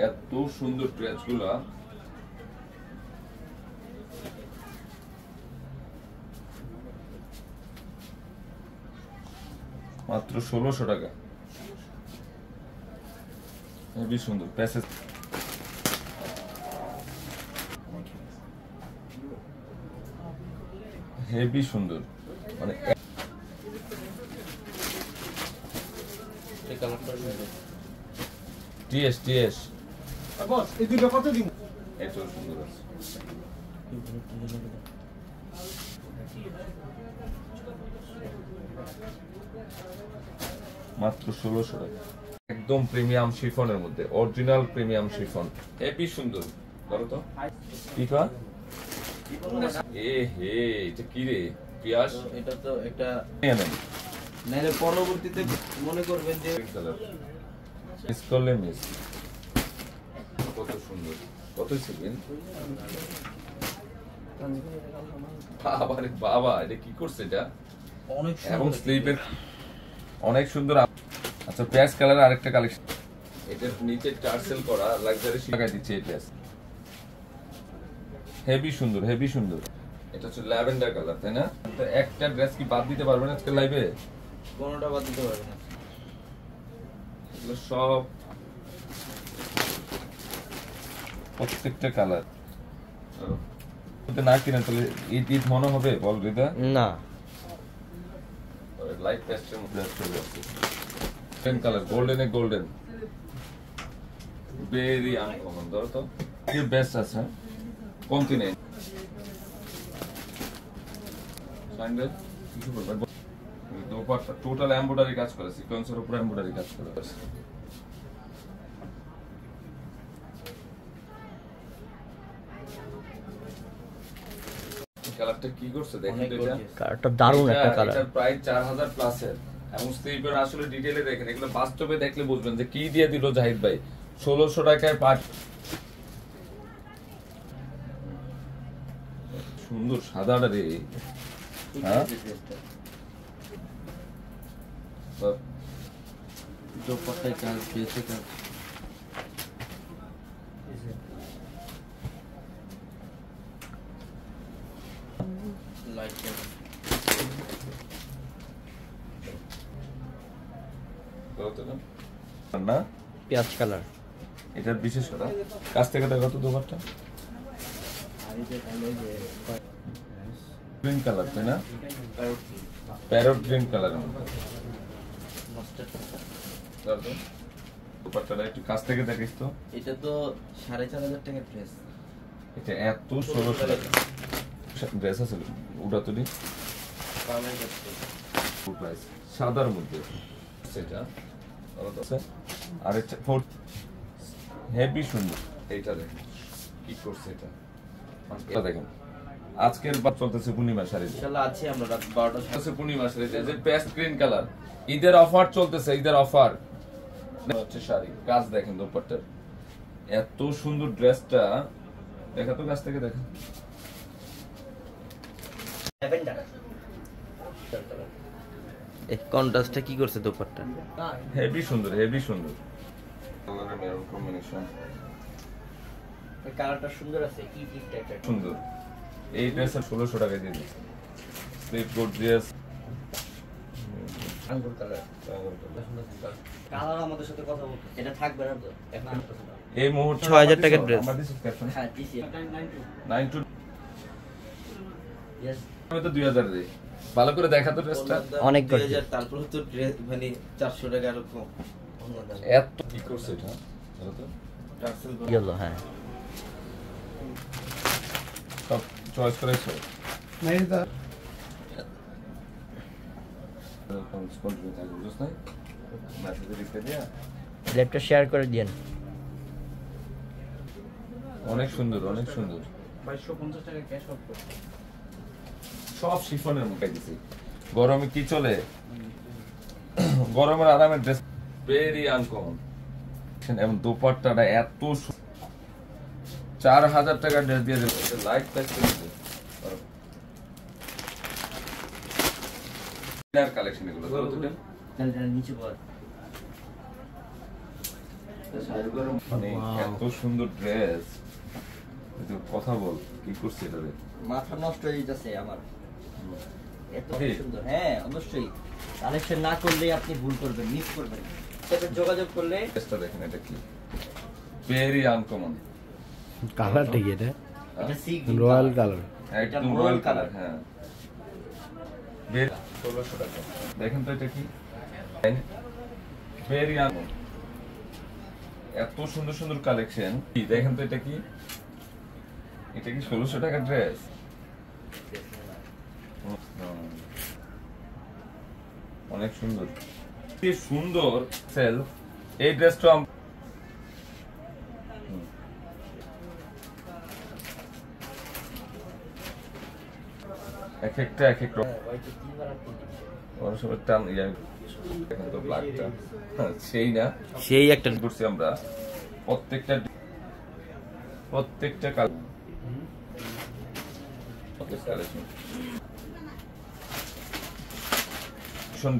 এত সুন্দর ড্রেসগুলা মাত্র 1600 টাকা। হেভি সুন্দর প্যাসেজ, হেভি সুন্দর মানে টিএস টিএস বস এই দুটো কত দিন? এত সুন্দর আছে। মাত্র 1600 টাকা। একদম প্রিমিয়াম শিফনের মধ্যে, অরিজিনাল প্রিমিয়াম শিফন, হেভি সুন্দর। বলো তো পিফা এ হে, এটা কি রে পিয়াস? এটা তো একটা নেন নাইলে পরবর্তীতে মনে করবেন যে মিস করলে মিস। কত সুন্দর, কত সেকেন্ড। বাবা রে বাবা, এটা কি করছে এটা? অনেক এবং স্লিপের অনেক সুন্দর। আচ্ছা প্যাচ কালার আরেকটা কালেকশন, এটার নিচে টার্সেল করা লাক্সারি লাগাই দিচ্ছে এই প্যাচ, হেভি সুন্দর হেভি সুন্দর। এটা হচ্ছে ল্যাভেন্ডার কালার, তাই না? তো একটা ড্রেস কি বাদ দিতে পারবেন আজকে লাইভে? কোনটা বাদ দিতে পারবেন না, এগুলো সব প্রত্যেকটা কালার। না কিনা তাহলে ঈদ ঈদ মনে হবে বল রিদা? না লাইট পেস্টের মধ্যে চলে আসছে, গোল্ডেন কালার, গোল্ডেনে গোল্ডেন, ভেরি আনকমন। ধরো তো কি বেস্ট আছে কন্টিনেন্ট স্যান্ডেল, কিছু বলবেন? দোপাট্টা টোটাল এমব্রয়ডারি কাজ করা, সিকোয়েন্সের উপর এমব্রয়ডারি কাজ করা আছে। কালারটা কি করছে দেখেন তো, এটা কালারটা দারুণ একটা কালার। এটার প্রাইস 4000 প্লাস এর, এবং স্লিপের আসলে ডিটেইলে দেখেন, এগুলো বাস্তবে দেখলে বুঝবেন যে কি দিয়ে দিল জাহিদ ভাই। 1600 টাকায় পাট, সুন্দর সাদাটা রে। হ্যাঁ দোপাট্টায় কাজ পেয়েছে কাজ। লাইট না পেঁয়াজ কালার, এটার বিশেষ কথা কাছ থেকে দেখো তো দোপাট্টা গ্রিন কালার, তাই না? প্যারট গ্রিন কালারের মধ্যে দোপাট্টাটা একটু কাছ থেকে দেখিস তো। এটা তো 4500 টাকার ড্রেস। এটা এত 1600 টাকা ড্রেস আছে ওটা তো নেই প্রাইস, সাদার মধ্যে সেটা আর এটা হেভি সুন্দর। এইটা দেখেন কি করছে এটা, এটা দেখেন আজকের বাদ চলতেছে পূর্ণিমা শাড়ি, ইনশাআল্লাহ আছে আমরা রাত 12টা চলতেছে পূর্ণিমা শাড়ি, যে পেস্ট গ্রিন কালার, ঈদের অফার চলতেছে, ঈদের অফার হচ্ছে শাড়ি। কাজ দেখেন দোপাট্টার, এত সুন্দর ড্রেসটা দেখা তো কাছ থেকে দেখা। এই কন্ট্রাস্টটা কি করছে দোপাট্টা? হেভি সুন্দর হেভি সুন্দর মেরুন কম্বিনেশন, এই কালারটা সুন্দর আছে, কি গিফট টাইপের সুন্দর। এই ড্রেসের 1600 টাকা দিয়ে দিচ্ছি। স্লিপ গর্জিয়াস আঙ্গুর কালার। কালার আমাদের সাথে কথা বলতে এটা থাকবে না তো এখন এই মুহূর্তে 6000 টাকার ড্রেস। আমাদের ক্যাপশন হ্যাঁ দিছি 92 यस আমি তো 2000 দেই। ভালো করে দেখা তো ড্রেসটা অনেক 2000, তারপর তো ড্রেস মানে 400 টাকা আর কম। এত কি করছে এটা ভালো তো টার্সেল ইয়েলো হ্যাঁ সব চয়েস করেছো নাই দা কন্টিনিউ থাকবে বুঝছ না মেসেজে লিখে দিয়া ল্যাপটপ শেয়ার করে দিয়েন। অনেক সুন্দর অনেক সুন্দর 2250 টাকা ক্যাশ আউট করে সব শিফনের মুখে দিছি। গরমে কি চলে, গরমের আরামের ড্রেস ভেরি আনকমন, এবং দোপাট্টাটা এত 4000 টাকার ড্রেস দিয়ে দিল, লাইট প্যাচ করেছে কালেকশন এগুলো। ধরো তো নিচে বল মানে এত সুন্দর ড্রেস, কথা বল কি করছে এটা রে? মাথা নষ্ট হয়ে যাচ্ছে আমার, এত কি? সুন্দর। হ্যাঁ অবশ্যই, কালেকশন না করলে আপনি ভুল করবেন, মিস করবেন। তবে যোগাযোগ করলে ড্রেসটা দেখেন, এটা কি ভেরি আনকমন কালারটা কি এটা? এটা সি রয়্যাল কালার। একদম এটা রয়্যাল gold কালার। color। হ্যাঁ, 1600 টাকা। দেখেন তো এটা কি ভেরি আনকমন, এত সুন্দর সুন্দর কালেকশন। দেখেন তো এটা কি, এটা কি 1600 টাকার ড্রেস? অনেক সুন্দর, কি সুন্দর সেলফ। এই ড্রেসটা এক একটা এক এক রকম। ওরা সবার টান দেখেন তো ব্ল্যাকটা, সেই না সেই একটা করছি আমরা প্রত্যেকটা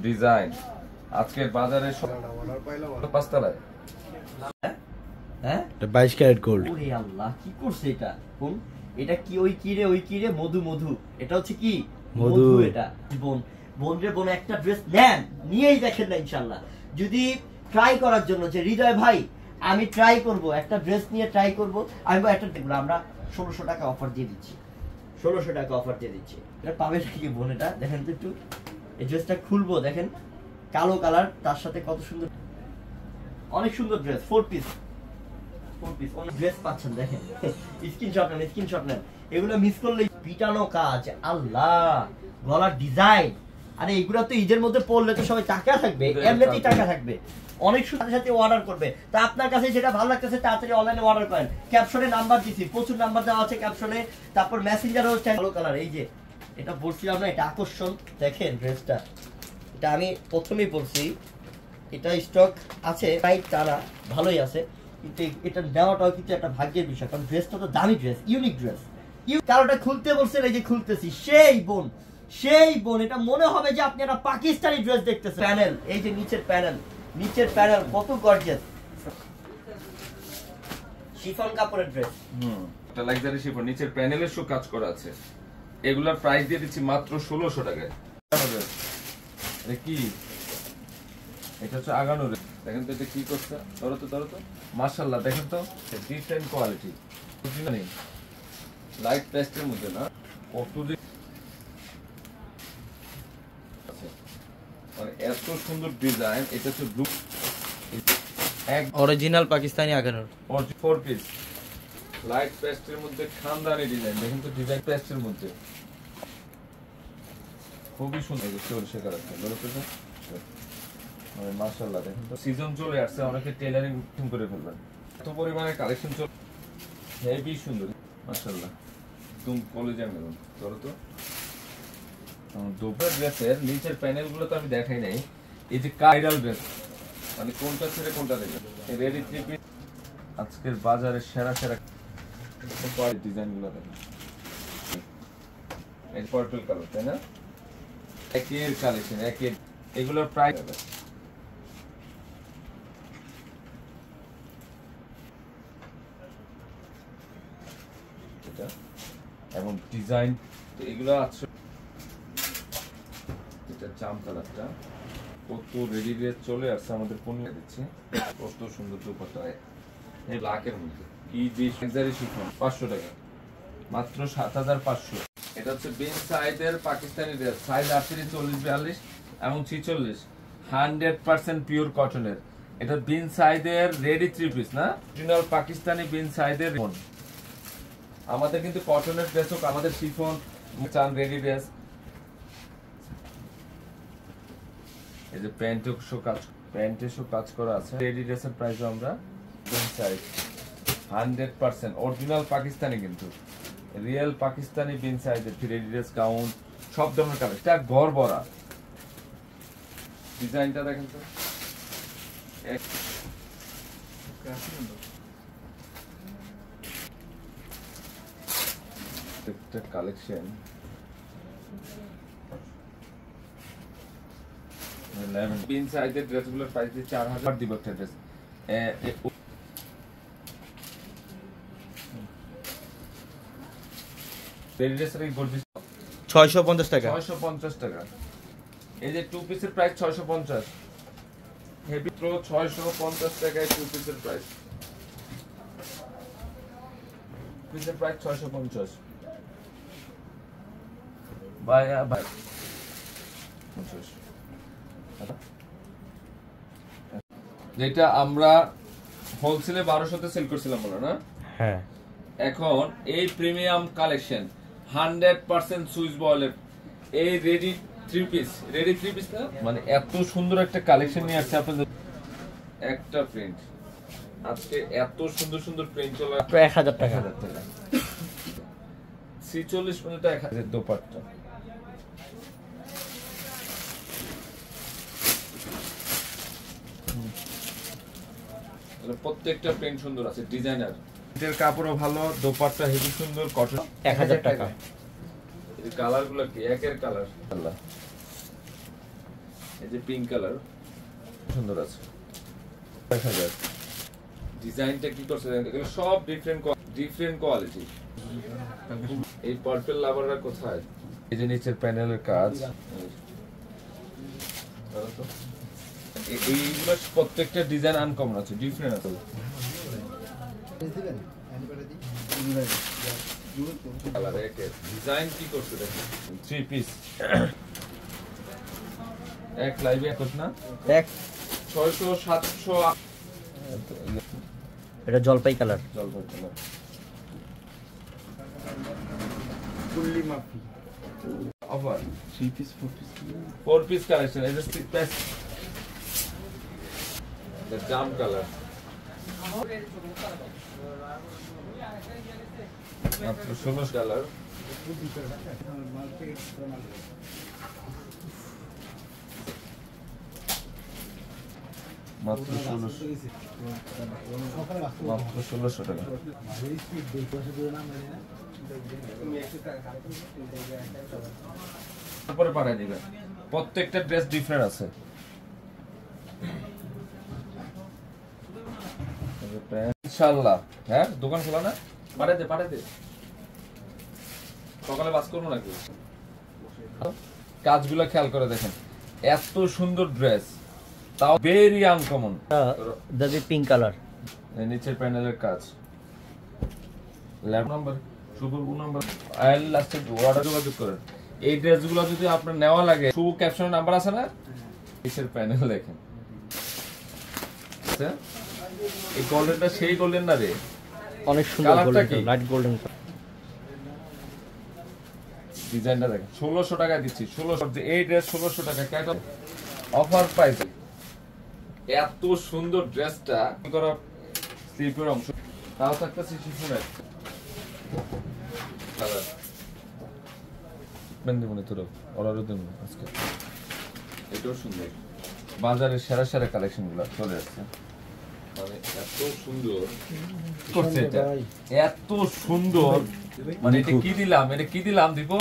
ডিজাইন আজকের বাজারে সব 5 তলায়। হ্যাঁ, এটা 22 ক্যারেট গোল্ড। ওরে আল্লাহ, কি করছে এটা? কোন এটা কি? ওই কি রে, ওই কি রে? মধু মধু, এটা হচ্ছে কি মধু। এটা বোন, বোন রে বোন, একটা ড্রেস নেন, নিয়েই দেখেন না ইনশাআল্লাহ। যদি ট্রাই করার জন্য যে হৃদয় ভাই আমি ট্রাই করব, একটা ড্রেস নিয়ে ট্রাই করব, আমি বলবো একটা দেখবো, আমরা 1600 টাকা অফার দিয়ে দিচ্ছি, 1600 টাকা অফার দিয়ে দিচ্ছি। এটা পাবে নাকি বোন? এটা দেখেন তো একটু, এই ড্রেসটা খুলবো, দেখেন কালো কালার, তার সাথে কত সুন্দর, অনেক সুন্দর ড্রেস, 4 পিস ড্রেস পাচ্ছেন। দেখেন স্ক্রিনশট নেন, এগুলো মিস করলে পিটানো কাজ, আল্লাহ গলার ডিজাইন। আরে এগুলো তো ঈদের মধ্যে পড়লে তো সবাই টাকা থাকবে, এমনিতেই টাকা থাকবে, অনেক সাথে সাথে অর্ডার করবে। তা আপনার কাছে যেটা ভালো লাগতেছে তাড়াতাড়ি অনলাইনে অর্ডার করেন। ক্যাপশনে নাম্বার দিছি, প্রচুর নাম্বার দেওয়া আছে ক্যাপশনে, তারপর মেসেঞ্জারও হচ্ছে কালো কালার। এই যে এটা পরছিলাম না, এটা আকর্ষণ, দেখেন ড্রেসটা, এটা আমি প্রথমেই পরছি, এটা স্টক আছে প্রায় টানা, ভালোই আছে, কিন্তু এটা নেওয়াটাও কিন্তু একটা ভাগ্যের বিষয়, কারণ ড্রেসটা তো দামি ড্রেস, ইউনিক ড্রেস। কারোটা খুলতে বলছেন, এই যে খুলতেছি, সেই বোন, এটা মনে হবে যে আপনি একটা পাকিস্তানি ড্রেস দেখতেছেন। প্যানেল, এই যে নিচের প্যানেল কত গর্জিয়াস, শিফন কাপড়ের ড্রেস। এটা লাক্সারি শিফন, নিচের প্যানেলের শো কাজ করা আছে। এগুলার প্রাইস দিয়ে দিচ্ছি মাত্র 1600 টাকায়। এটা কি? এটা হচ্ছে আগানোর। দেখেন তো এটা কি করছে, ধরো তো মাশাআল্লাহ, দেখেন তো ডিফারেন্ট কোয়ালিটি, লাইট পেস্টের মধ্যে না, কত যে মানে এত সুন্দর ডিজাইন। এটা হচ্ছে ব্লু, এক অরিজিনাল পাকিস্তানি আগানোর 4 পিস লাইট পেস্টের মধ্যে খানদানি ডিজাইন। দেখেন তো ডিজাইন পেস্টের মধ্যে খুবই সুন্দর, চলছে কালারটা, বলো তো মানে মাশাআল্লাহ। দেখেন তো সিজন চলে আসছে, অনেকে টেলারিং করে ফেলবেন, এত পরিমাণে কালেকশন চলে, হেভি সুন্দর মাশাআল্লাহ। তুমি কলেজে মেরুন, ধরো তো দুপুরের ড্রেসের নিচের প্যানেল গুলো তো আমি দেখাই নাই। এই যে কাইরাল ড্রেস, মানে কোনটা ছেড়ে কোনটা দেবে, রেডি 3 পিস আজকের বাজারে সেরা ডিজাইন গুলো দেখেন। এই পার্পল কালার, তাই না? একের কালেকশন, একের, এগুলোর প্রাইস এটা এবং ডিজাইন এগুলো আছে। এটা জাম কালারটা কত রেডি ড্রেস চলে আসছে আমাদের পণ্য দিচ্ছে, কত সুন্দর দুপাট্টা এই লাকের মধ্যে, কি যে লাক্সারি শিফন 500 টাকা মাত্র 7500। এটা হচ্ছে বিন সাইদের পাকিস্তানি ড্রেস, সাইজ 38, 40, 42 এবং 46, 100% পিওর কটনের। এটা বিন সাইদের রেডি 3 পিস না, অরিজিনাল পাকিস্তানি বিন সাইদের। আমাদের কিন্তু কটনের ড্রেস হোক, আমাদের শিফন চান রেডি ড্রেস। এই যে প্যান্টে শো কাজ করা আছে, রেডি ড্রেসের প্রাইস আমরা বিন সাইজ 100% অরিজিনাল পাকিস্তানি, কিন্তু রিয়েল পাকিস্তানি বিন সাইজের রেডি ড্রেস, গাউন, সব ধরনের কালার। এটা ঘর ভরা ডিজাইনটা দেখেন তো, একটা কালেকশন বিন সাইজের ড্রেসগুলোর প্রাইস দিয়ে 4000 দিব একটা ড্রেস। রেডিডেসের এই গোল্ড পিস 650 টাকা 650 টাকা। এই যে টু পিসের প্রাইস 650, হেভি থ্রো 650 টাকায় টু পিসের প্রাইস। পিসের প্রাইস 650 বাই 50। যেটা আমরা হোলসেলে 1200 সেল করছিলাম বলো না, হ্যাঁ এখন এই প্রিমিয়াম কালেকশন 100% সুইচ বয়েলের এই রেডি থ্রি পিস না, মানে এত সুন্দর একটা কালেকশন নিয়ে আসছে আপনাদের। একটা প্রিন্ট আজকে এত সুন্দর সুন্দর প্রিন্ট চলে 1000 টাকা। 1000 টাকা 46 মিনিট 1000 দোপাট্টা। প্রত্যেকটা প্রিন্ট সুন্দর আছে, ডিজাইনার, এর কাপড়ও ভালো, দোপাট্টা হেভি সুন্দর, কটন। 1000 টাকা। এই কালারগুলো কি একের কালার, আল্লাহ। এই যে পিঙ্ক কালার সুন্দর আছে, 1000। ডিজাইনটা কি করছে দেখেন, এগুলো সব ডিফারেন্ট কোয়ালিটি। এই পার্পল লাভাররা কোথায়? এই যে নিচের প্যানেলের কাজ, এইগুলো প্রত্যেকটা ডিজাইন আনকমন আছে, ডিফারেন্ট আছে। কালার একের ডিজাইন কি করছে দেখেন, থ্রি পিস এক লাইভে কত না, এক 600 700 এটা জলপাই কালার। জলপাই কালার। ফুললি মাফি অফার 3 পিস 4 পিস কালেকশন। এই যে প্যাচ the jam color মাত্র 16 কালার। মাত্র 1600 টাকা। তারপরে পাঠিয়ে দিবেন, প্রত্যেকটা ড্রেস ডিফারেন্ট আছে। ইনশাআল্লাহ। হ্যাঁ দোকান খোলা না, পাঠিয়ে দে সকালে বাস করবো নাকি। কাজগুলো খেয়াল করে দেখেন, এত সুন্দর ড্রেস, তাও ভেরি আনকমন। দাদি পিঙ্ক কালার, নিচের প্যানেলের কাজ, ল্যাব নাম্বার শুভর নাম্বার আইল লাস্টে অর্ডার যোগাযোগ করেন। এই ড্রেসগুলো যদি আপনার নেওয়া লাগে, শুভ ক্যাপশনের নাম্বার আছে না, নিচের প্যানেল দেখেন। আচ্ছা এই গোল্ডেনটা সেই গোল্ডেন না রে, অনেক সুন্দর কালারটা গোল্ডেন, কি? Light golden. ডিজাইনটা দেখেন, 1600 টাকা দিচ্ছি। 1600 এই ড্রেস 1600 টাকা কেন অফার প্রাইস। এত সুন্দর ড্রেসটা করা স্লিপের অংশ, তাও থাকতেছে শিফনের কালার। বেন্দি মনে তোর অর্ডার দেন আজকে। এটাও সুন্দর, বাজারের সেরা সেরা কালেকশন গুলো চলে আসছে, মানে এত সুন্দর করছে এটা, এত সুন্দর। মানে এটা কি দিলাম দিব,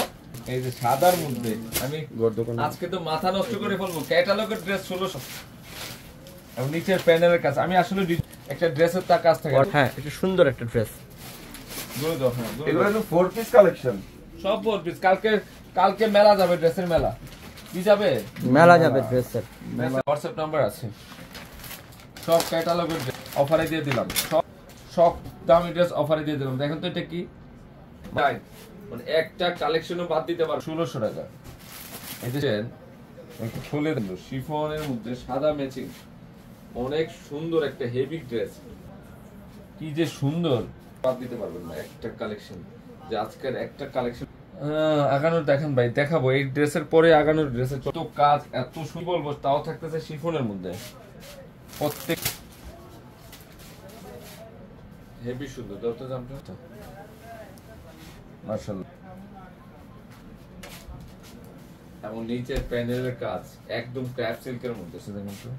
এই যে সাদার মধ্যে। আমি আজকে তো মাথা নষ্ট করে ফেলবো, ক্যাটালগের ড্রেস 1600 এবং নিচের প্যানেলের কাজ। আমি আসলে একটা ড্রেসের তার কাছ থেকে, হ্যাঁ এটা সুন্দর একটা ড্রেস। এগুলো তো 4 পিস কালেকশন, সব 4 পিস। কালকে মেলা যাবে, ড্রেসের মেলা। কি যাবে? মেলা যাবে ড্রেসের। হোয়াটসঅ্যাপ নাম্বার আছে, সব ক্যাটালগের অফারে দিয়ে দিলাম, সব দামি ড্রেস অফারে দিয়ে দিলাম। দেখেন তো এটা কি, মানে একটা কালেকশনও বাদ দিতে পারো। 1600 টাকা। এই যে একটু খুলে দিল, শিফনের মধ্যে সাদা ম্যাচিং, অনেক সুন্দর একটা হেভি ড্রেস। কি যে সুন্দর, বাদ দিতে পারবেন না একটা কালেকশন। যে আজকের একটা কালেকশন আগানোর দেখেন ভাই, দেখাবো এই ড্রেসের পরে আগানোর ড্রেসের যত কাজ, এত সুন্দর বলবো, তাও থাকতেছে শিফনের মধ্যে। প্রত্যেক হেভি সুন্দর, দরকার জানতে মাশাআল্লাহ। এবং নিচের প্যানেলের কাজ একদম ক্র্যাপ সিল্কের মধ্যে, দেখেন তো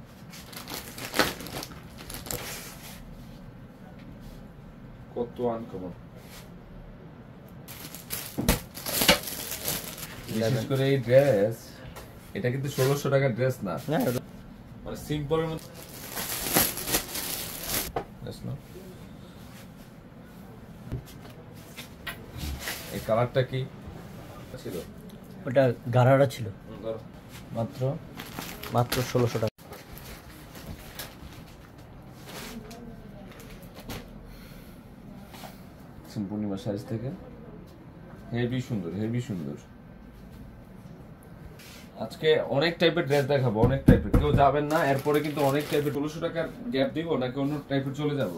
কত আনকমন। বিশেষ করে এই ড্রেস, এটা কিন্তু 1600 টাকার ড্রেস না, মানে সিম্পলের মধ্যে। এই কালারটা কি ছিল? ওটা গারারা ছিল, মাত্র মাত্র 1600 টাকা। পূর্ণিমা সাইজ থেকে হেভি সুন্দর, হেভি সুন্দর। আজকে অনেক টাইপের ড্রেস দেখাবো, অনেক টাইপের, কেউ যাবেন না। এরপরে কিন্তু অনেক টাইপের 1600 টাকার গ্যাপ দিব নাকি অন্য টাইপের চলে যাব?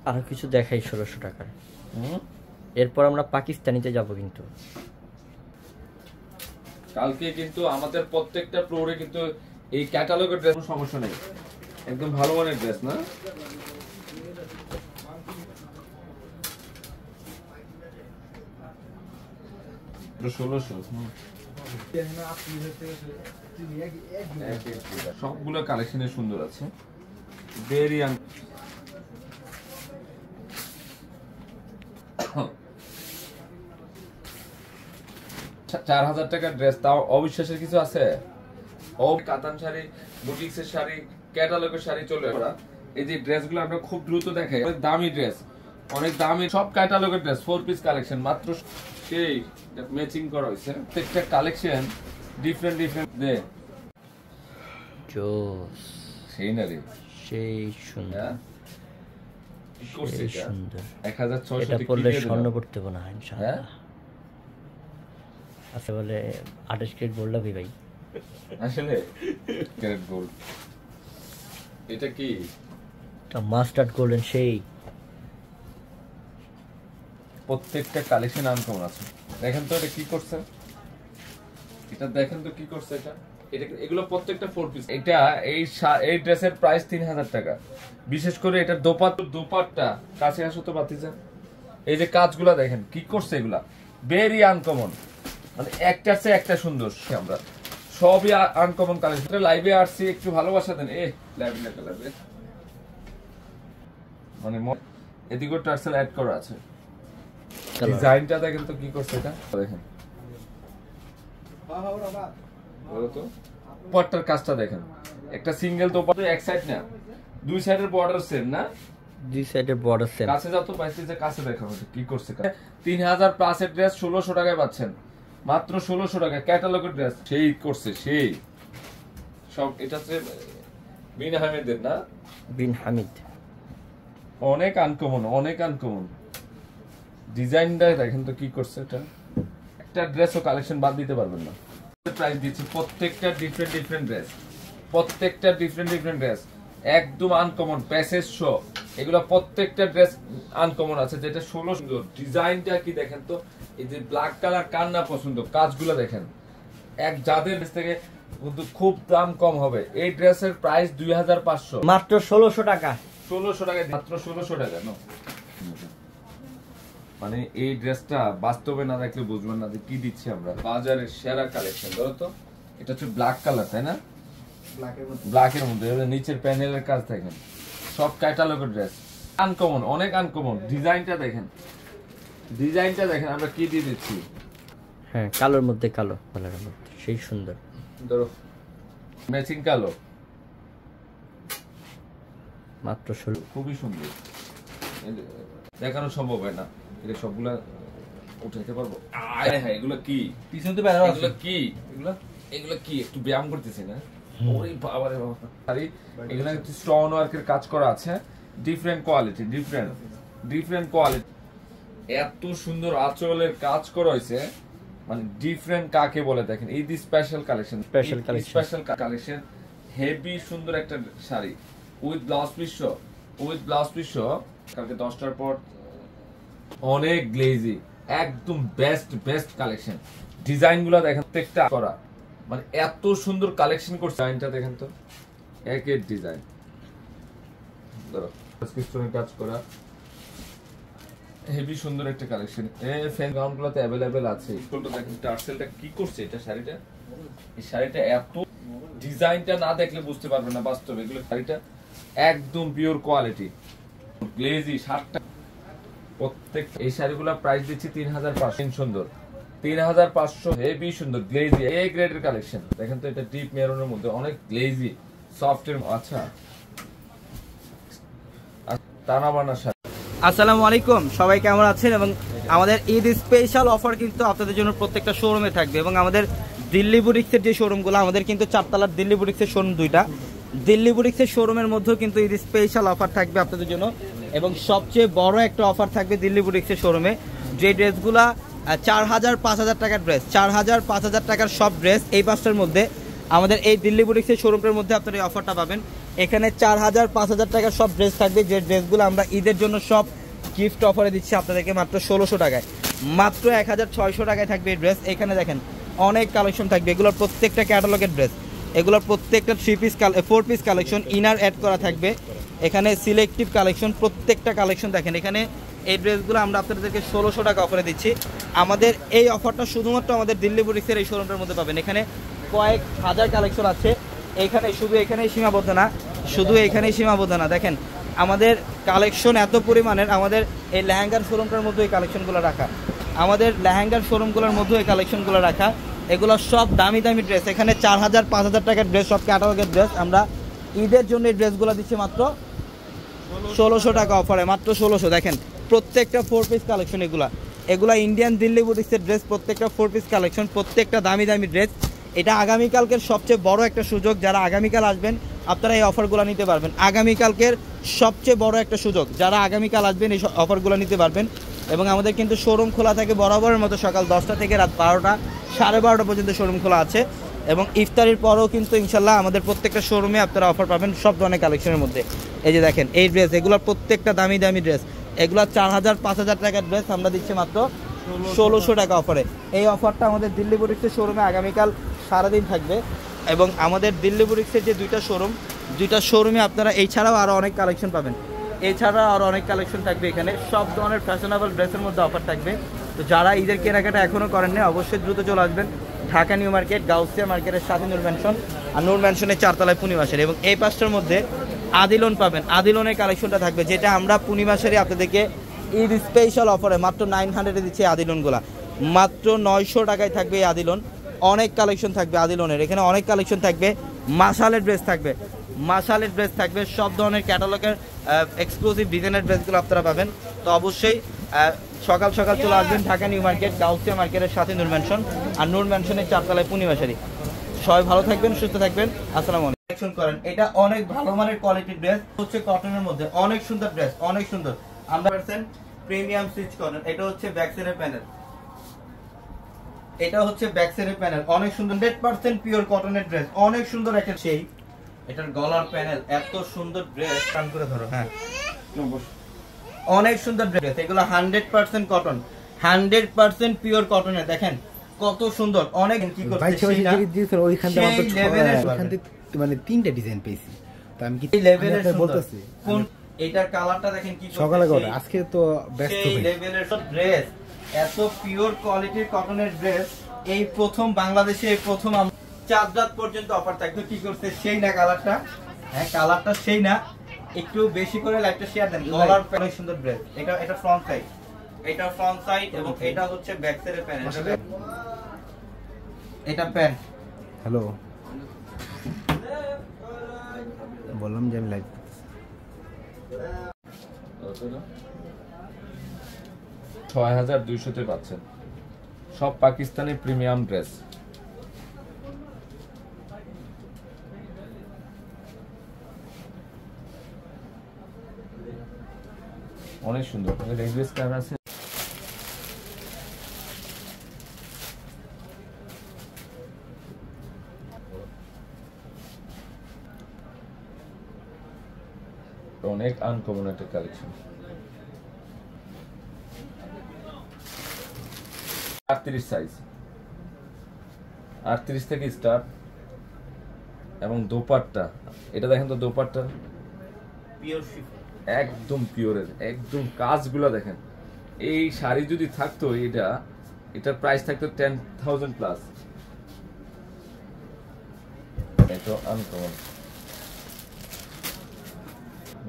আরো কিছু দেখাই 1600 টাকার। এরপর আমরা পাকিস্তানিতে যাব। কিন্তু কালকে কিন্তু আমাদের প্রত্যেকটা ফ্লোরে কিন্তু এই ক্যাটালগের ড্রেস, সমস্যা নেই, একদম ভালো মানের ড্রেস না? সবগুলো কালেকশনে সুন্দর আছে। ভেরি 4000 টাকার ড্রেস, তাও অবিশ্বাসের কিছু আছে? ও কাতান শাড়ি, বুটিক্সের শাড়ি, ক্যাটালগের শাড়ি চলে আসে। এই যে ড্রেসগুলো আমরা খুব দ্রুত দেখাই, অনেক দামি ড্রেস, অনেক দামি সব ক্যাটালগের ড্রেস, 4 পিস কালেকশন মাত্র সেই ম্যাচিং করা হয়েছে। প্রত্যেকটা কালেকশন ডিফারেন্ট ডিফারেন্ট দে জোস, সেই না রে, সেই সুন্দর, সেই সুন্দর। 1600 এটা পড়লে স্বর্ণ করতে হবে না ইনশাআল্লাহ। হ্যাঁ আচ্ছা, বলে 28 ক্যারেট গোল্ড হবে ভাই? আসলে ক্যারেট গোল্ড। এটা কি? এটা মাস্টার্ড গোল্ডেন। সেই প্রত্যেকটা কালেকশন আনকমন আছে। দেখেন তো এটা কি করছে, এটা দেখেন তো কি করছে এটা। এটা এগুলো প্রত্যেকটা 4 পিস। এটা এই ড্রেসের প্রাইস 3000 টাকা। বিশেষ করে এটার দোপাট্টা কাছে আসো তো বাতিজা, এই যে কাজগুলা দেখেন কি করছে, এগুলা ভেরি আনকমন, মানে একটার চেয়ে একটা সুন্দর। আমরা সবই আনকমন কালেকশন। লাইভে আসছি, একটু ভালোবাসা দেন। লাইভে মানে এদিকে টার্সেল অ্যাড করা আছে। ডিজাইনটা দেখেন তো কি করছে এটা, দেখেন তো পট্টার কাজটা দেখেন। একটা সিঙ্গেল দোপাট্টা, এক সাইড না, দুই সাইডের বর্ডার সেম না, দুই সাইডের বর্ডার সেম। কাছে যত পাইছে যে কাছে দেখা হচ্ছে কি করছে। 3000 প্লাস এর ড্রেস 1600 টাকায় পাচ্ছেন, মাত্র 1600 টাকা। ক্যাটালগের ড্রেস সেই করছে, সেই সব। এটা হচ্ছে বিন হামিদের না, বিন হামিদ। অনেক আনকমন, অনেক আনকমন ডিজাইনটা দেখেন তো কি করছে। এটা একটা ড্রেসও কালেকশন বাদ দিতে পারবেন না। প্রাইস দিচ্ছি প্রত্যেকটা ডিফারেন্ট ডিফারেন্ট ড্রেস, প্রত্যেকটা ডিফারেন্ট ডিফারেন্ট ড্রেস একদম আনকমন। প্যাসেজ শো, এগুলো প্রত্যেকটা ড্রেস আনকমন আছে। যেটা 1600, ডিজাইনটা কি দেখেন তো। এই যে ব্ল্যাক কালার, কার না পছন্দ, কাজগুলো দেখেন। যাদের ড্রেস থেকে কিন্তু খুব দাম কম হবে। এই ড্রেসের প্রাইস 2500, মাত্র 1600 টাকা। 1600 টাকা, মাত্র 1600 টাকা। মানে এই ড্রেসটা বাস্তবে না দেখলে বুঝবেন না যে কি দিচ্ছি আমরা। বাজারের সেরা কালেকশন। ধরো তো এটা হচ্ছে ব্ল্যাক কালার, তাই না? ব্ল্যাকের মধ্যে নিচের প্যানেলের কাজ দেখেন, সব ক্যাটালগের ড্রেস আনকমন, অনেক আনকমন। ডিজাইনটা দেখেন, ডিজাইনটা দেখেন আমরা কি দিয়ে দিচ্ছি। হ্যাঁ, কালোর মধ্যে কালো, কালারের মধ্যে সেই সুন্দর। ধরো ম্যাচিং কালো, মাত্র 16। খুবই সুন্দর, দেখানো সম্ভব হয় না। এটা সবগুলা উঠাইতে পারবো? হ্যাঁ, এগুলো কি পিছন তো বেড়া, এগুলো কি, এগুলো কি একটু ব্যায়াম করতেছি না? ওরে বাবা রে বাবা। আরে এগুলো একটু স্টোন ওয়ার্কের কাজ করা আছে, ডিফারেন্ট কোয়ালিটি, ডিফারেন্ট কোয়ালিটি। এত সুন্দর আঁচলের কাজ করা হয়েছে, মানে ডিফারেন্ট কাকে বলে দেখেন। এই the special collection, special collection. Heavy সুন্দর একটা শাড়ি উইথ ব্লাউজ পিস, কালকে 10টার পর অনেক গ্লেজি, একদম বেস্ট কালেকশন। ডিজাইন গুলা দেখেন, প্রত্যেকটা করা, মানে এত সুন্দর কালেকশন করছে। ডিজাইনটা দেখেন তো, একের ডিজাইন। ধরো কাজ করা, হেভি সুন্দর একটা কালেকশন। ফ্যান গাউন গুলোতে অ্যাভেলেবেল আছে। দেখেন টার্সেলটা কি করছে, এটা শাড়িটা, এই শাড়িটা এত, ডিজাইনটা না দেখলে বুঝতে পারবেন না বাস্তবে। এগুলো শাড়িটা একদম পিওর কোয়ালিটি, গ্লেজি শার্টটা। প্রত্যেক এই শাড়িগুলো প্রাইস দিচ্ছি 3500। সুন্দর 3500, হেভি সুন্দর গ্লেজি এ গ্রেডের কালেকশন। দেখেন তো এটা ডিপ মেরুনের মধ্যে, অনেক গ্লেজি সফট এর। আচ্ছা, টানা বানা শাড়ি। আসসালামু আলাইকুম, সবাই কেমন আছেন? এবং আমাদের ঈদ স্পেশাল অফার কিন্তু আপনাদের জন্য প্রত্যেকটা শোরুমে থাকবে। এবং আমাদের দিল্লি বুটিক্সের যে শোরুমগুলো, আমাদের কিন্তু 4 তলার দিল্লি বুটিক্সের শোরুম 2টা, দিল্লি বুটিক্সের শোরুমের মধ্যেও কিন্তু ঈদ স্পেশাল অফার থাকবে আপনাদের জন্য। এবং সবচেয়ে বড় একটা অফার থাকবে দিল্লি বুটিক্সের শোরুমে, যে ড্রেসগুলা 4000-5000 টাকার ড্রেস, 4000-5000 টাকার সব ড্রেস এই পাঁচটার মধ্যে আমাদের এই দিল্লি বুটিক্সের শোরুমের মধ্যে আপনারা এই অফারটা পাবেন। এখানে 4000-5000 টাকার সব ড্রেস থাকবে, যে ড্রেসগুলো আমরা ঈদের জন্য সব গিফট অফারে দিচ্ছি আপনাদেরকে মাত্র 1600 টাকায়, মাত্র 1600 টাকায় থাকবে এই ড্রেস। এখানে দেখেন অনেক কালেকশন থাকবে, এগুলোর প্রত্যেকটা ক্যাটালগের ড্রেস, এগুলোর প্রত্যেকটা 4 পিস কালেকশন ইনার অ্যাড করা থাকবে। এখানে সিলেক্টিভ কালেকশন, প্রত্যেকটা কালেকশন দেখেন। এখানে এই ড্রেসগুলো আমরা আপনাদেরকে 1600 টাকা অফারে দিচ্ছি। আমাদের এই অফারটা শুধুমাত্র আমাদের দিল্লি বুটিক্সের এই শোরুমটার মধ্যে পাবেন। এখানে কয়েক হাজার কালেকশন আছে, এখানে শুধু এখানেই সীমাবদ্ধ না, শুধু এখানেই সীমাবদ্ধ না। দেখেন আমাদের কালেকশন এত পরিমাণের, আমাদের এই লেহেঙ্গার শোরুমটার মধ্যে এই কালেকশনগুলো রাখা, আমাদের লেহেঙ্গার শোরুমগুলোর মধ্যে এই কালেকশনগুলো রাখা, এগুলো সব দামি দামি ড্রেস। এখানে 4000-5000 টাকার ড্রেস, সব ক্যাটালগের ড্রেস। আমরা ঈদের জন্য এই ড্রেসগুলো দিচ্ছি মাত্র 1600 টাকা অফারে, মাত্র 1600। দেখেন প্রত্যেকটা 4 পিস কালেকশন, এগুলা ইন্ডিয়ান দিল্লি বুটিক্সের ড্রেস, প্রত্যেকটা 4 পিস কালেকশন, প্রত্যেকটা দামি দামি ড্রেস। এটা আগামীকালকের সবচেয়ে বড় একটা সুযোগ, যারা আগামীকাল আসবেন আপনারা এই অফারগুলো নিতে পারবেন। আগামীকালকের সবচেয়ে বড় একটা সুযোগ, যারা আগামীকাল আসবেন এই অফারগুলো নিতে পারবেন। এবং আমাদের কিন্তু শোরুম খোলা থাকে বরাবরের মতো সকাল 10টা থেকে রাত 12টা, 12:30 পর্যন্ত শোরুম খোলা আছে। এবং ইফতারির পরেও কিন্তু ইনশাল্লাহ আমাদের প্রত্যেকটা শোরুমে আপনারা অফার পাবেন সব ধরনের কালেকশনের মধ্যে। এই যে দেখেন এই ড্রেস, এগুলোর প্রত্যেকটা দামি দামি ড্রেস, এগুলো 4000-5000 টাকার ড্রেস আমরা দিচ্ছি মাত্র 1600 টাকা অফারে। এই অফারটা আমাদের দিল্লি বুটিক্সের শোরুমে আগামীকাল সারাদিন থাকবে। এবং আমাদের দিল্লি বুটিক্সের যে 2টা শোরুম, 2টা শোরুমে আপনারা এছাড়াও আরও অনেক কালেকশন পাবেন, এছাড়াও আরও অনেক কালেকশন থাকবে। এখানে সব ধরনের ফ্যাশনেবল ড্রেসের মধ্যে অফার থাকবে। তো যারা ঈদের কেনাকাটা এখনও করেন না অবশ্যই দ্রুত চলে আসবেন ঢাকা নিউ মার্কেট, গাউসিয়া মার্কেটের সাথে নূর ম্যানশন, আর নূর ম্যানশনের 4 তলায় পূর্ণিমাসের। এবং এই পাঁচটার মধ্যে আদিলন পাবেন, আদিলনের কালেকশনটা থাকবে, যেটা আমরা পূর্ণিমাসেরই আপনাদেরকে ঈদ স্পেশাল অফারে মাত্র 900-এ দিচ্ছি। আদিলনগুলা মাত্র 900 টাকায় থাকবে এই আদিলন। অনেক কালেকশন থাকবে আদিলনের, এখানে অনেক কালেকশন থাকবে। মাশালের ড্রেস থাকবে, মাশালের ড্রেস থাকবে, সব ধরনের ক্যাটালগের এক্সক্লুসিভ ডিজাইনের ড্রেসগুলো আপনারা পাবেন। তো অবশ্যই সকাল সকাল চলে আসবেন ঢাকা নিউ মার্কেট, গাউসিয়া মার্কেটের সাথে নূর ম্যানশন, আর নূর ম্যানশনের 4 তলায় পূর্ণিমাশারি। সবাই ভালো থাকবেন, সুস্থ থাকবেন, আসসালামু আলাইকুম। কালেকশন করেন, এটা অনেক ভালো মানের কোয়ালিটির ড্রেস, হচ্ছে কটনের মধ্যে, অনেক সুন্দর ড্রেস, অনেক সুন্দর। আমরা প্রিমিয়াম সুইচ কটন, এটা হচ্ছে ব্যাক সাইডের প্যানেল, এটা হচ্ছে ব্যাক সাইডের প্যানেল, অনেক সুন্দর 100% পিওর কটনের ড্রেস, অনেক সুন্দর একটা সেই। এটার গলার প্যানেল, এত সুন্দর ড্রেস, কান করে ধরো, হ্যাঁ অনেক সুন্দর ড্রেস। এগুলো 100% কটন, 100% পিওর কটনের। দেখেন কত সুন্দর, অনেক কি করছে ওইখান থেকে মানে 3টা ডিজাইন পেয়েছি। তো আমি কি লেভেলের বলতেছি কোন এটার কালারটা দেখেন কি করছে, সকালে করে আজকে তো ব্যস্ত এই লেভেলের ড্রেস, এত পিওর কোয়ালিটির কটনের ড্রেস এই প্রথম বাংলাদেশে, এই প্রথম। চাঁদ রাত পর্যন্ত অফার থাকবে। কি করছে সেই না কালারটা, হ্যাঁ কালারটা সেই না, একটু বেশি করে লাইকটা শেয়ার দেন। গলার অনেক সুন্দর ড্রেস, এটা ফ্রন্ট সাইড, এটা ফ্রন্ট সাইড, এবং এটা হচ্ছে ব্যাক সাইডের প্যানেল, এটা প্যান্ট। হ্যালো, বললাম যে আমি লাইভ 6200-তে পাচ্ছেন সব পাকিস্তানি প্রিমিয়াম ড্রেস। অনেক সুন্দর রেগুলার কালার আছে। অনেক আনকমন একটা কালেকশন। 38 সাইজ, 38 থেকে স্টার্ট। এবং দোপাট্টা, এটা দেখেন তো দোপাট্টা পিওর একদম পিওরের, একদম কাজগুলো দেখেন। এই শাড়ি যদি থাকতো এটার প্রাইস থাকতো 10,000 প্লাস। এটা uncommon,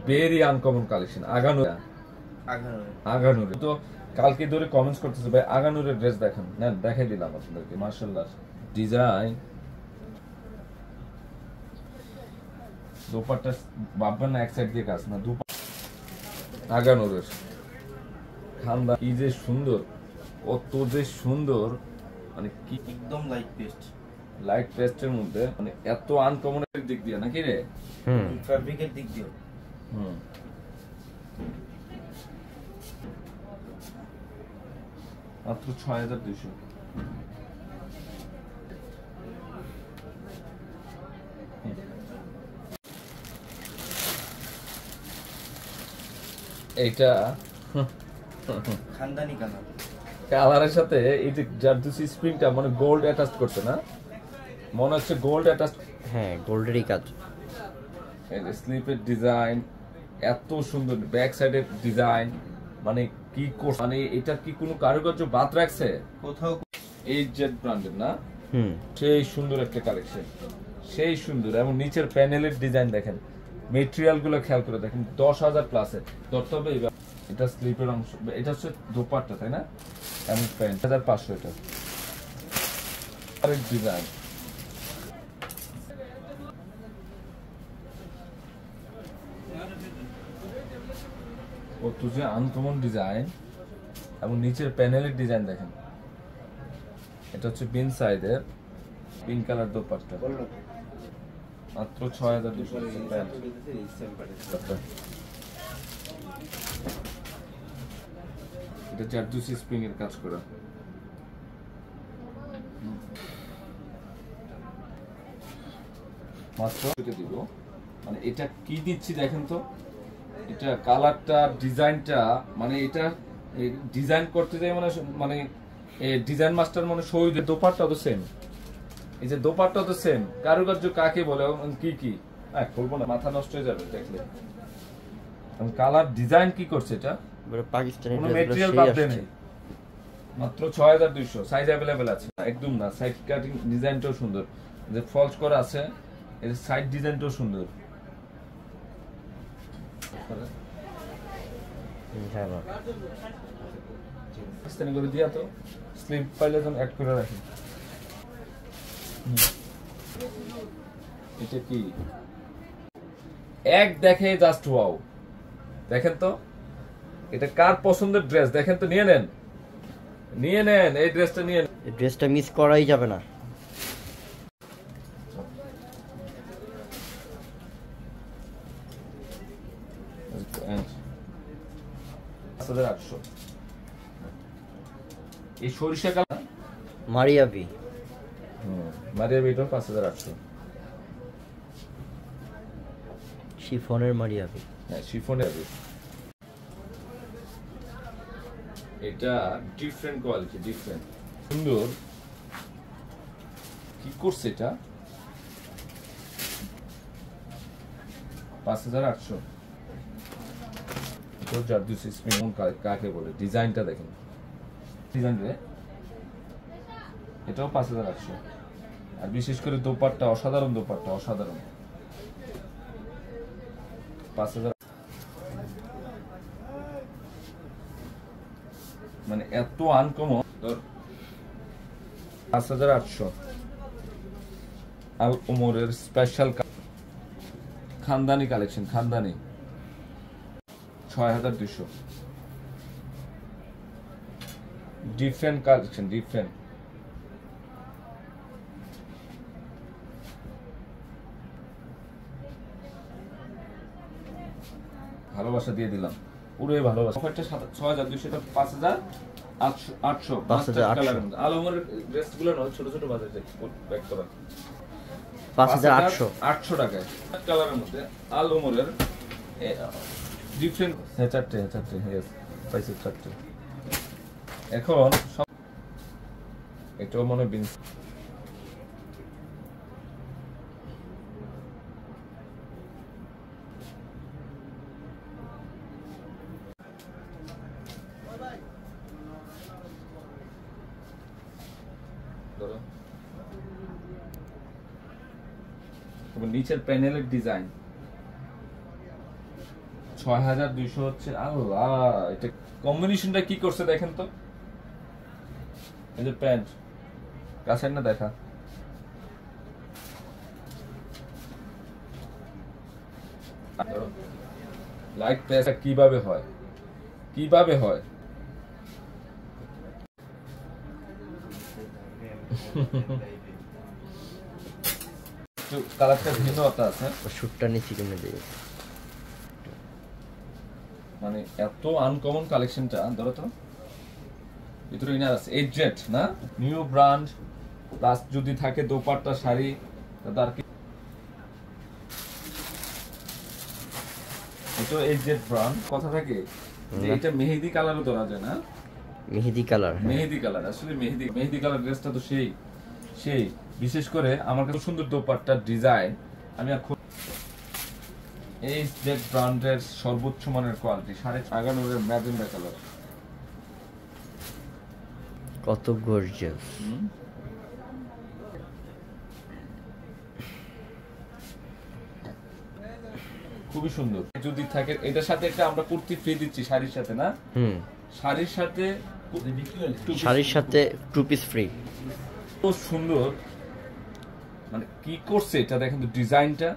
very uncommon collection. Aganoor তো কালকে ধরে কমেন্টস করতেছে ভাই আগানুরের ড্রেস দেখান, না দেখাই দিলাম আপনাদেরকে। মাশাআল্লাহ ডিজাইন, দোপাট্টা ভাববেন না এক সাইড দিয়ে কাজ না, আগানুরের খান্দা কি যে সুন্দর, অত যে সুন্দর, মানে কি একদম লাইট পেস্ট, লাইট পেস্টের মধ্যে, মানে এত আনকমন দিক দিয়ে নাকি রে? ফ্যাব্রিকের দিক দিয়ে মাত্র ৬,২০০। এইটা খানদানি কালার, কালারের সাথে এই যে জারদুসি স্প্রিংটা মানে গোল্ড অ্যাটাচ করছে না, মনে হচ্ছে গোল্ড অ্যাটাচ। হ্যাঁ, গোল্ডেরই কাজ। এই যে স্লিপের ডিজাইন এত সুন্দর, ব্যাক সাইডের ডিজাইন, মানে কি কোর্স, মানে এটা কি কোনো কারুকার্য বাদ রাখছে কোথাও? এই জেড ব্র্যান্ডের না, সেই সুন্দর একটা কালেকশন, সেই সুন্দর। এবং নিচের প্যানেলের ডিজাইন দেখেন, মেটেরিয়াল গুলো খেয়াল করে দেখেন, 10,000 প্লাসে ধরতে হবে। এটা স্লিপের অংশ, এটা হচ্ছে দোপাট্টা, তাই না? এবং প্যান্ট 1,500। এটা আরেক ডিজাইন, কত যে আনকমন ডিজাইন। এবং নিচের প্যানেলের ডিজাইন দেখেন, এটা হচ্ছে বিন সাইডের পিঙ্ক কালার দোপাট্টা, মাত্র ৬,২০০। এটা জারদুসি স্প্রিং এর কাজ করা। মাত্র দিব, মানে এটা কি দিচ্ছি দেখেন তো, এটা কালারটা, ডিজাইনটা, মানে এটা ডিজাইন করতে যাই মানে ডিজাইন মাস্টার মানে শহীদের দোপাট্টা তো সেম, এই যে দোপাট্টা তো সেম, কারুকার্য কাকে বলে, কি কি বলবো না, মাথা নষ্ট হয়ে যাবে দেখলে। কালার ডিজাইন কি করছে, এটা পাকিস্তানি কোনো ম্যাটেরিয়াল বাদ দেয় নাই। মাত্র ৬,২০০, সাইজ अवेलेबल আছে, একদম না। সাইড কাটিং ডিজাইনটাও সুন্দর, যে ফলস করা আছে, এর সাইড ডিজাইনটাও সুন্দর। পাকিস্তানি করে দিয়া তো, স্লিপ পাইলে যেন অ্যাড করে রাখি। এটা কি এক দেখে জাস্ট ওয়াও, দেখেন তো, এটা কার পছন্দের ড্রেস দেখেন তো, নিয়ে নেন, নিয়ে নেন, এই ড্রেসটা নিয়ে নেন, এই ড্রেসটা মিস করাই যাবে না। এই সরিষা কালার মারিয়াবি, মারিয়া বিটার ৫,৮০০। শিফনের মারিয়াবি, হ্যাঁ শিফনের। এটা ডিফারেন্ট কোয়ালিটি, ডিফারেন্ট সুন্দর। কি করছে এটা, ৫,৮০০। জারদুসি স্প্রিং কাকে বলে, ডিজাইনটা দেখেন, ডিজাইন রে, এটাও ৫,৮০০। আর বিশেষ করে দোপাট্টা, অসাধারণ দোপাট্টা, অসাধারণ। ৫,০০০, মানে এত আনকমন। ৫,৮০০। আল উমরের স্পেশাল খানদানি কালেকশন, খানদানি ৬,২০০। Different collection, different. ভালোবাসা দিয়ে দিলাম, পুরোই ভালোবাসা। অফারটা ৬,২০০, এটা ৫,৮০০। ৫,৮০০ আলমের ড্রেসগুলো নয়, ছোট ছোট বাজার প্যাক করা, ৫,৮০০ টাকায় কালারের মধ্যে আলমের ডিফারেন্ট। হ্যাঁ, চারটে পাইছে, চারটে। এখন এটাও মনে বিন, নিচের প্যানেলের ডিজাইন ৬,২০০ হচ্ছে। আল্লাহ, এটা কম্বিনেশনটা কি করছে দেখেন তো, এই যে প্যান্ট, কাছের না দেখা, লাইট প্রেস কিভাবে হয়, কিভাবে হয়, তো কালারটা ভিন্নতা আছে, শুটটা নিচে কিনে দিয়ে মানে এত আনকমন কালেকশনটা। ধরো তো ভিতরে ইনার আছে, এজেট না, নিউ ব্র্যান্ড, প্লাস যদি থাকে দোপাট্টা শাড়ি তার কি এটা এজেট ব্র্যান্ড কথা থাকে যে এটা মেহেদি কালারও ধরা যায় না, মেহেদি কালার। মেহেদি কালার আসলে মেহেদি কালার ড্রেসটা তো সেই বিশেষ করে আমার কাছে সুন্দর দোপাট্টার ডিজাইন। আমি এখন এই জেড ব্র্যান্ডের সর্বোচ্চ মানের কোয়ালিটি 5.5 ম্যাজেন্ডা কালার, কত গর্জিয়াস। খুবই সুন্দর। যদি থাকে এটার সাথে একটা আমরা কুর্তি ফ্রি দিচ্ছি শাড়ির সাথে না, শাড়ির সাথে টু পিস ফ্রি। খুব সুন্দর, মানে কি করছে এটা দেখেন তো, ডিজাইনটা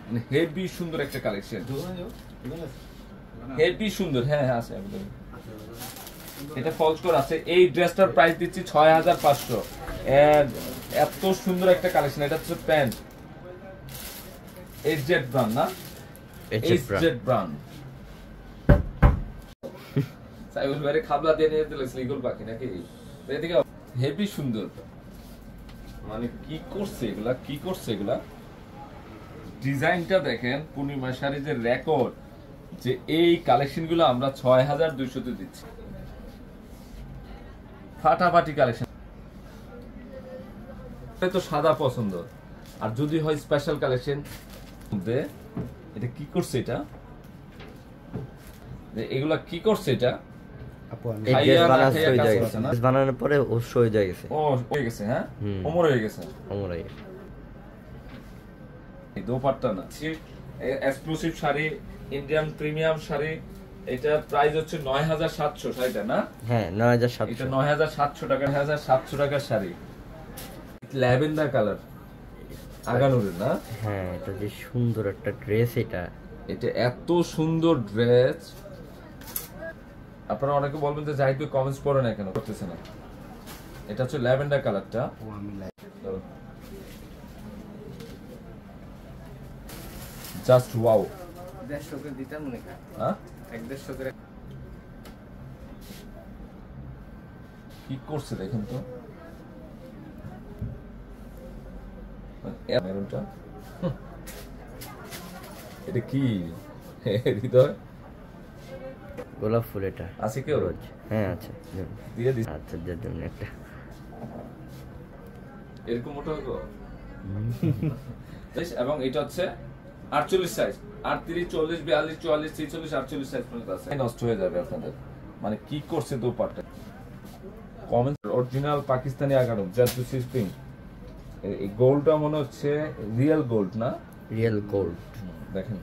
মানে হেভি সুন্দর একটা কালেকশন, হেভি সুন্দর। হ্যাঁ আছে, এটা ফলস করা আছে। এই ড্রেসটার প্রাইস দিচ্ছি 6500। এত সুন্দর একটা কালেকশন। এটা হচ্ছে প্যান্ট, এজেড ব্র্যান্ড না, এজেড ব্র্যান্ড। সাইবুল ভাই খাবলা দিয়ে নিয়ে দিলে স্লিগল পাখি নাকি, এদিকে হেভি সুন্দর। মানে কি করছে এগুলা, ডিজাইনটা দেখেন। পূর্ণিমা শাড়ির যে রেকর্ড, যে এই কালেকশন গুলো আমরা 6200 দিচ্ছি, ফাটাফাটি কালেকশন। তো সাদা পছন্দ, আর যদি হয় স্পেশাল কালেকশন, এটা কি করছে এটা, এগুলা কি করছে এটা বানানোর পরে ও শহীদ হয়ে গেছে, হয়ে গেছে, হ্যাঁ ওমর হয়ে গেছে। এই দোপাট্টা না, exclusive sari, Indian premium sari. এটার প্রাইস হচ্ছে 9700 শাড়িটা না, হ্যাঁ 9700। এটা 9700 টাকা, 9700 টাকার শাড়ি, ল্যাভেন্ডার কালার, আগানুরের না। হ্যাঁ এটা যে সুন্দর একটা ড্রেস, এটা এত সুন্দর ড্রেস। আপনারা অনেকে বলবেন যে জাহিদ ভাই কমেন্টস পড়ে না কেন, করতেছে না। এটা হচ্ছে ল্যাভেন্ডার কালারটা, জাস্ট ওয়াও। 150 করে দিতাম মনে হয়, হ্যাঁ 150 করে। কি করছে দেখেন তো, মেরুনটা এটা কি হৃদয় গোলাপ ফুল, এটা আছে কেউ? হ্যাঁ আচ্ছা দিয়ে দিস। আচ্ছা যার জন্য একটা এরকম মোটা হলো। এবং এটা হচ্ছে 48 সাইজ, 38, 40, 42, 44, 46, 48 সাইজ পর্যন্ত আছে। নষ্ট হয়ে যাবে আপনাদের। মানে কি করছে দোপাট্টা, কমেন্ট। অরিজিনাল পাকিস্তানি আগানো জারদুসি স্প্রিং। এই গোল্ডটা মনে হচ্ছে রিয়েল গোল্ড না, রিয়েল গোল্ড। দেখেন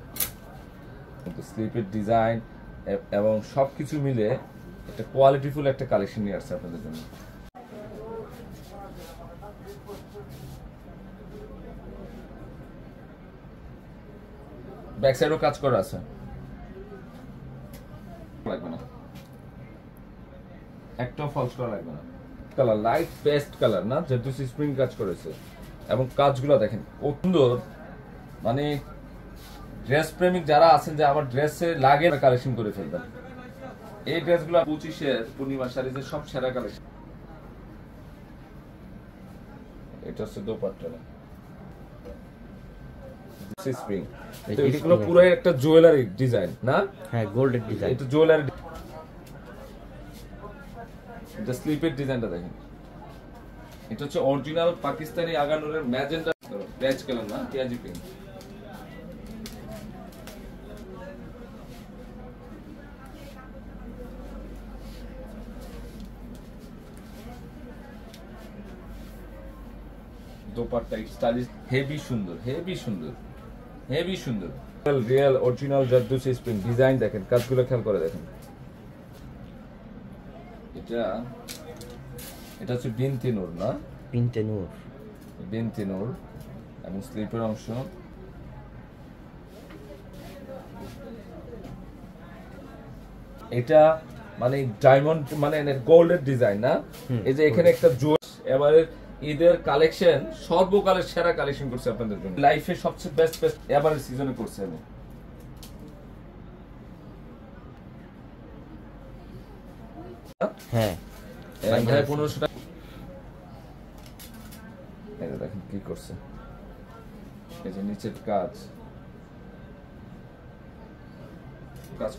কিন্তু স্লিপের ডিজাইন এবং সবকিছু মিলে একটা কোয়ালিটিফুল একটা কালেকশন নিয়ে আসছে আপনাদের জন্য। ব্যাক সাইডও কাজ করা আছে, লাগবে না, একটাও ফলস করা লাগবে না। কালার লাইট পেস্ট কালার না, যেহেতু স্প্রিং কাজ করেছে এবং কাজগুলো দেখেন কত সুন্দর। মানে ড্রেস প্রেমিক যারা আছেন যে আমার ড্রেসে লাগে কালেকশন করে ফেলবেন। এই ড্রেসগুলো 25-এর পূর্ণিমা শাড়িতে সব সেরা কালেকশন। এটা হচ্ছে দোপাট্টা, স্প্রিং। তো এগুলো পুরো একটা জুয়েলারি ডিজাইন না, হ্যাঁ গোল্ডের ডিজাইন। এটা জুয়েলারি, এটা স্লিপের ডিজাইনটা দেখেন। এটা হচ্ছে অরিজিনাল পাকিস্তানি আগানুরের ম্যাজেন্টা পেঁয়াজ কালার না, পেঁয়াজি পিঙ্ক। দোপাট্টা স্টাইলিশ, হেভি সুন্দর, হেভি সুন্দর, হেভি সুন্দর। Real original zardozi spring design দেখেন, কাজগুলো খেয়াল করে দেখেন। এটা হচ্ছে বিনতি নূর না, বিনতি নূর এবং স্লিপের অংশ। এটা মানে ডায়মন্ড মানে গোল্ডের ডিজাইন না। এই যে এখানে একটা জোস, এবারে ঈদের কালেকশন সর্বকালের সেরা কালেকশন করছে আপনাদের জন্য, লাইফে সবচেয়ে বেস্ট এবারের সিজনে করছে আমি। হ্যাঁ 1500 টাকা। এই দেখেন কি করছে, এই যে নিচের কাজ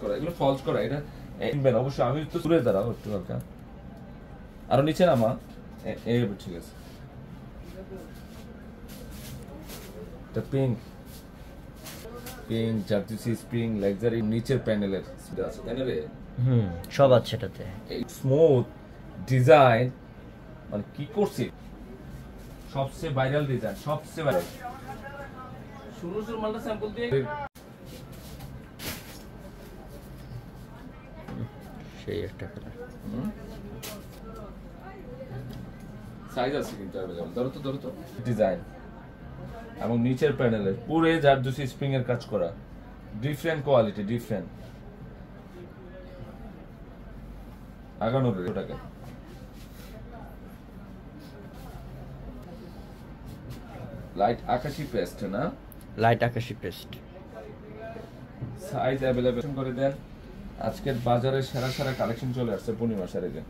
করা, এগুলো ফলস করা। এটা অবশ্যই আমি তো তুলে দাঁড়াও একটু হালকা, আরো নিচে নামা। এই ঠিক আছে, এটা পিঙ্ক জার্সি স্প্রিং লাক্সারি নিচের প্যানেলের আছে তাই না রে? সব আছে এটাতে। স্মুথ ডিজাইন, মানে কি করছে, সবচেয়ে ভাইরাল ডিজাইন, সবচেয়ে ভাইরাল। শুরু মালটা স্যাম্পল দিয়ে সেই একটা কালার। সাইজ আছে কিন্তু अवेलेबल। ধরো তো ডিজাইন এবং নিচের প্যানেলে পুরো জারদোসি স্প্রিং এর কাজ করা, ডিফারেন্ট কোয়ালিটি, ডিফারেন্ট। আগানোর ওটাকে লাইট আকাশি পেস্ট না, লাইট আকাশি পেস্ট। সাইজ अवेलेबल করে দেন। আজকের বাজারে সেরা কালেকশন চলে আসছে পূর্ণিমা শাড়িতে।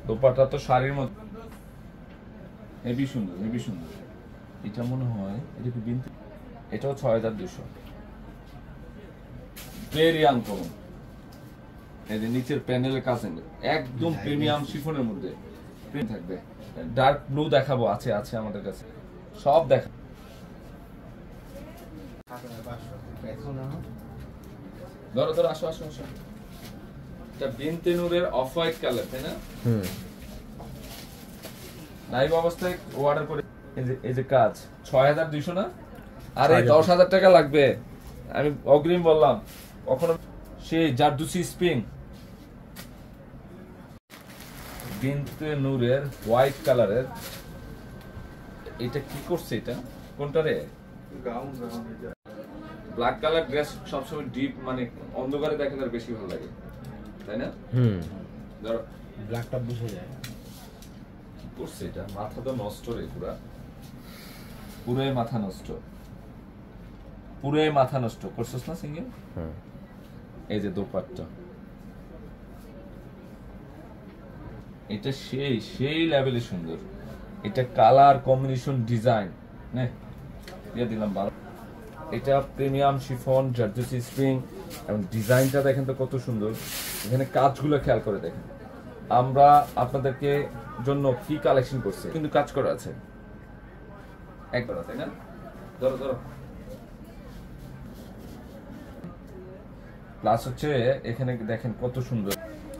দোপাট্টা তো শাড়ির মধ্যে হেভি সুন্দর, হেভি সুন্দর। এটা মনে হয় এটা কি বিনতে, এটাও 6200। Very uncommon. এই যে নিচের প্যানেলের কাজ একদম প্রিমিয়াম শিফনের মধ্যে প্রিন্ট থাকবে। ডার্ক ব্লু দেখাবো, আছে আমাদের কাছে সব দেখা। ধরো আসো। এটা বিনতে নূরের অফ হোয়াইট কালার তাই না? লাইভ অবস্থায় অর্ডার করে এই যে কাজ 6200 না, আরে 10000 টাকা লাগবে। আমি অগ্রিম বললাম, কখনো সেই জারদোসি স্প্রিং বিনতে নূরের হোয়াইট কালারের। এটা কি করছে, এটা কোনটা রে? ব্ল্যাক কালার ড্রেস সবসময় ডিপ, মানে অন্ধকারে দেখালে বেশি ভালো লাগে তাই না? ধরো ব্ল্যাকটা বুঝে যায়। করছে এটা, মাথা তো নষ্ট রে, পুরোই মাথা নষ্ট করছিস না সিঙ্গেল। এই যে দোপাট্টা, এটা সেই লেভেলে সুন্দর। এটা কালার কম্বিনেশন ডিজাইন নে দিয়ে দিলাম ভালো। এটা প্রিমিয়াম শিফন জারদোসি স্প্রিং এবং ডিজাইনটা দেখেন তো কত সুন্দর। এখানে কাজগুলো খেয়াল করে দেখেন। আমরা আপনাদেরকে জন্য কি কালেকশন করছে, কিন্তু কাজ করা আছে একবার, তাই না? ধরো প্লাস হচ্ছে এখানে দেখেন কত সুন্দর।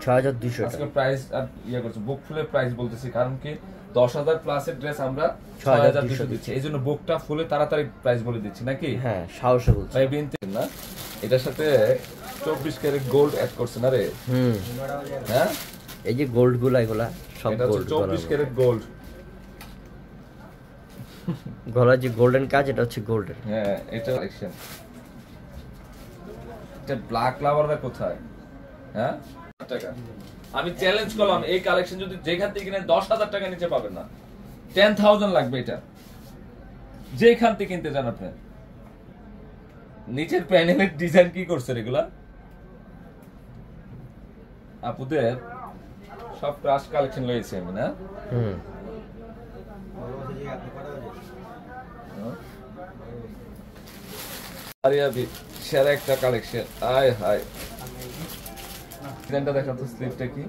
6200 আজকে প্রাইস আর করছে বুক ফুলের প্রাইস বলতেছি, কারণ কি 10000 প্লাসের ড্রেস আমরা 6200 দিচ্ছি, এই জন্য বুকটা ফুলে তাড়াতাড়ি প্রাইস বলে দিচ্ছি নাকি? হ্যাঁ সাহসে বলছি ভাই বিনতে না, এটার সাথে 24 ক্যারেট গোল্ড অ্যাড করছে না রে? হ্যাঁ এই যে গোল্ড গুলা, এগুলা সব গোল্ড। 24 ক্যারেট গোল্ড গলা যে গোল্ডেন কাজ, এটা হচ্ছে গোল্ডেন। হ্যাঁ এটা কালেকশন। এটা ব্ল্যাক লাভাররা কোথায়? হ্যাঁ টাকা আমি চ্যালেঞ্জ করলাম, এই কালেকশন যদি যেখান থেকে কিনে 10000 টাকা নিচে পাবেন না, 10000 লাগবে। এটা যেখান থেকে কিনতে চান আপনি। নিচের প্যানেলের ডিজাইন কি করছে এগুলা? আপুদের সব ক্রাশ কালেকশন লয়েছে আমি না। সেরা একটা কালেকশন। আয় হায়, ডিজাইনটা দেখান তো, স্লিপটা কি